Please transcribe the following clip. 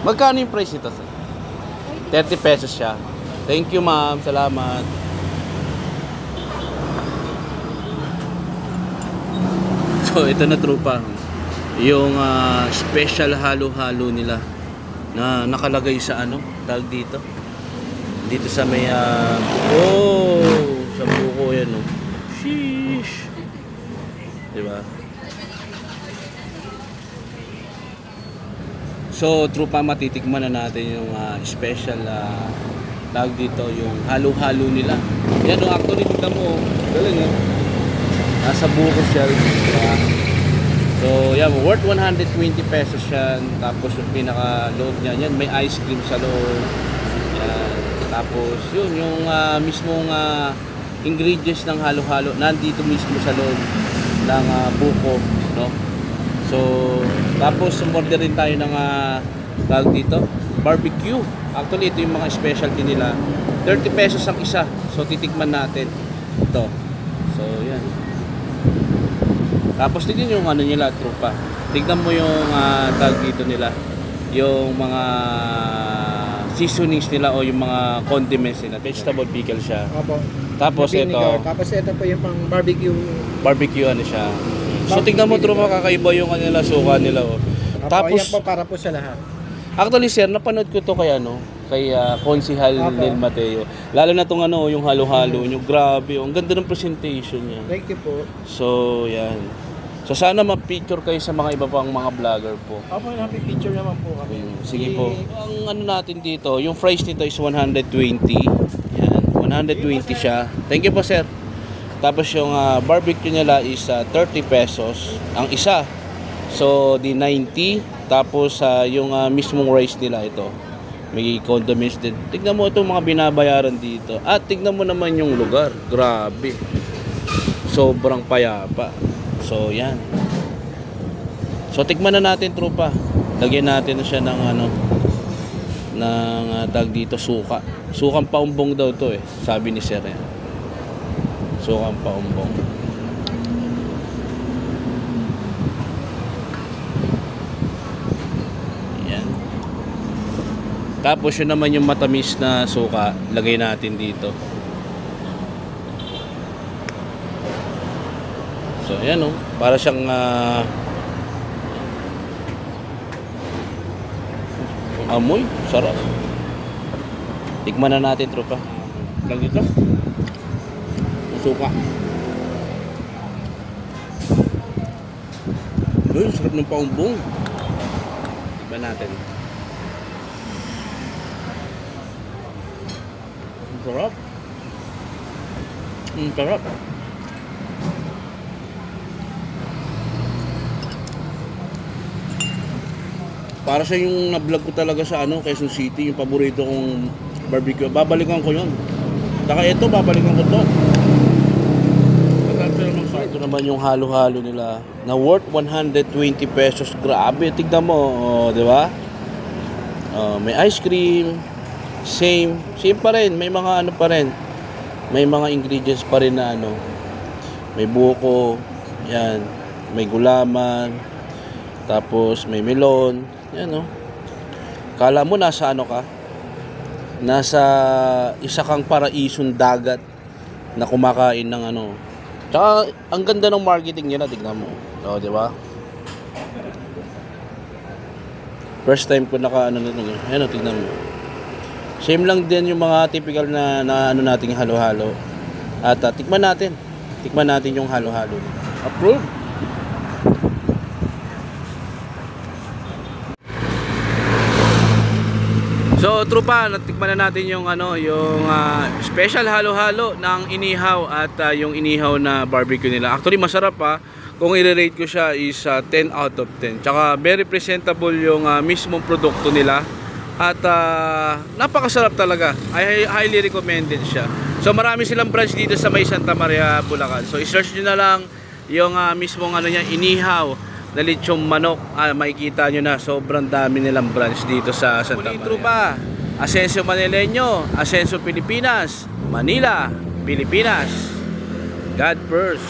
Magkano yung price nito, sir? 30 pesos siya. Thank you, ma'am. Salamat. So, ito na trupa. Yung special halo-halo nila na nakalagay sa ano, tag dito. Dito sa may sa buko yan, oh. Sheesh. Diba? So, trupa, matitikman na natin yung special tawag dito, yung halo-halo nila. Yan, no, actually, tignan mo, galing, eh. Nasa buko siya rin. Diba? So, yan, worth 120 pesos yan. Tapos, yung pinaka-loob niya, yan, may ice cream sa loob. Yan. Tapos, yun, yung mismong ingredients ng halo-halo, nandito mismo sa loob ng buko, no? So, tapos umorder rin tayo ng tawag dito, barbecue. Actually, ito yung mga specialty nila. 30 pesos ang isa. So, titikman natin ito. So, yan. Tapos, tignan yung ano nila, trupa. Tignan mo yung tawag dito nila. Yung mga seasonings nila o yung mga condiments nila. Vegetable pickle siya. Opo. Tapos ito. Tapos ito po yung pang barbecue. Barbecue ano siya. So tingnan mo trupa, kakaiba yung kanila suka nila, oh. Opo, Tapos yan po para po sa lahat. actually sir, napanood ko to kay kay Konsihal Nel Mateo. Lalo na tong yung halo-halo nyo. Grabe, ang ganda ng presentation niya. Thank you po. So yan. So sana ma-picture kayo sa mga iba pang mga vlogger po. Opo, happy picture naman po kami. Sige po. Ang natin dito, yung price nito is 120. Yan, 120 siya. Thank you po sir. Tapos yung barbecue nila is 30 pesos ang isa. So di 90. Tapos yung mismong rice nila ito. May condiments din. Tignan mo itong mga binabayaran dito. At tignan mo naman yung lugar. Grabe. Sobrang payapa. So yan. So tikman na natin trupa. Lagyan natin na siya ng ng tag dito suka. Sukang paumbong daw to eh. Sabi ni sir yan. Sukang paumbong. Yan. Tapos yun naman yung matamis na suka. Lagay natin dito. So ayan para siyang amoy, sarap. Tikman na natin tropa. Lang dito. Suka. Uy, sarap ng paumbong. Tikman natin. Sarap. Sarap. Para sa yung na-vlog ko talaga sa Quezon City, yung paborito kong barbecue. Babalikan ko yun. Saka ito, babalikan ko to. Ito naman yung halo-halo nila na worth 120 pesos. Grabe, tignan mo. Di ba? May ice cream. Same pa rin. May mga pa rin. May mga ingredients pa rin na may buko. Yan. May gulaman. Tapos may melon. Yan Kala mo nasa ka? Nasa isa kang paraisong dagat na kumakain ng Tsaka ang ganda ng marketing nila, tignan mo. Di ba? First time ko Ayan tignan mo. Same lang din yung mga typical na nating halo-halo. At tikman natin. Tikman natin yung halo-halo. Approve. So trupa, natikman na natin yung yung special halo-halo ng inihaw at yung inihaw na barbecue nila. Actually masarap Kung i-rate ko siya is 10 out of 10. Tsaka very presentable yung mismong produkto nila. At napakasarap talaga. I highly recommended siya. So marami silang branch dito sa may Santa Maria, Bulacan. So i-search nyo na lang yung mismong niya, inihaw na lechong manok. Makikita nyo na sobrang dami nilang branch dito sa Santa Maria. Trupa, Asensio Manileño, Asensio Pilipinas, Manila, Pilipinas. God first.